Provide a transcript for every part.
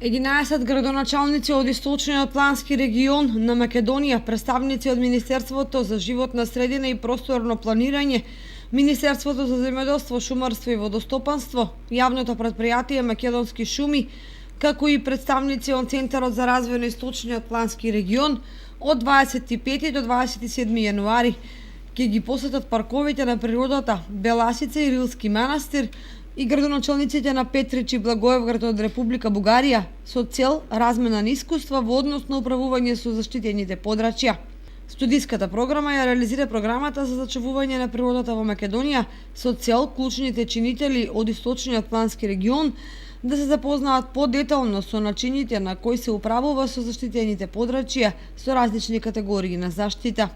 11 градоначалници од Источниот плански регион на Македонија, представници од Министерството за животна средина и просторно планирање, Министерството за земјоделство, шумарство и водостопанство, јавното претпријатие Македонски шуми, како и представници од Центарот за развој на Источниот плански регион од 25 до 27 јануари ќе ги посетат парковите на природата Беласица и Рилски манастир и градоначалниците на Петрич и Благоевград од Република Бугарија со цел размена на искуства во однос на управување со заштитените подрачја. Студиската програма ја реализира програмата за зачувување на природата во Македонија со цел клучните чинители од Источниот плански регион да се запознаат подетално со начините на кои се управува со заштитените подрачја со различни категории на заштита.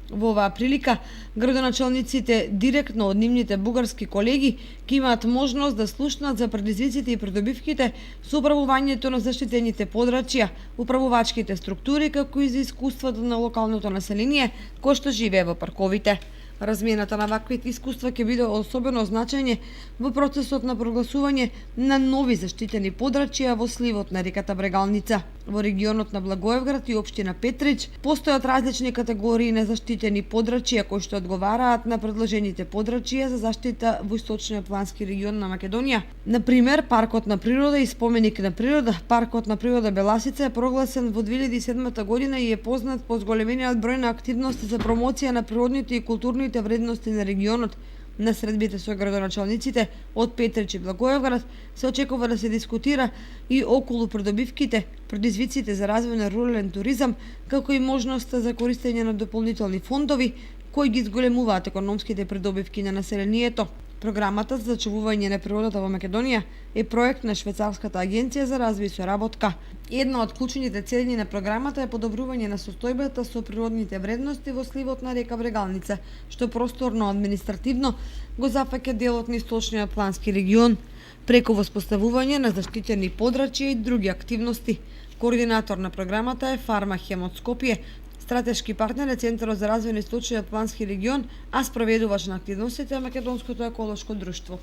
Во оваа прилика, градоначалниците директно од нивните бугарски колеги ќе имаат можност да слушнат за предизвиците и придобивките со управувањето на заштитените подрачја, управувачките структури, како и за искуството на локалното население кое што живее во парковите. Размената на ваквите искуства ќе биде особено значење во процесот на прогласување на нови заштитени подрачја во сливот на реката Брегалница. Во регионот на Благоевград и општина Петрич постојат различни категории на заштитени подрачја кои што одговараат на предложените подрачја за заштита во Источниот плански регион на Македонија. На пример, паркот на природа и споменик на природа, паркот на природа Беласица е прогласен во 2007 година и е познат по зголемениот број на активности за промоција на природните и културните вредности на регионот. На средбите со градоначалниците од Петрич и Благоевград се очекува да се дискутира и околу придобивките, предизвиците за развој на рурален туризам, како и можноста за користење на дополнителни фондови кои ги зголемуваат економските придобивки на населението. Програмата за зачувување на природата во Македонија е проект на Швајцарската агенција за развој и соработка. Една од клучните цели на програмата е подобрување на состојбата со природните вредности во сливот на река Брегалница, што просторно административно го зафаќа делот на Источниот плански регион, преку воспоставување на заштитени подрачја и други активности. Координатор на програмата е Фармахем од Скопје, стратешки партнер е Центарот за развој на Источниот плански регион, а спроведувач на активностите е Македонското еколошко друштво.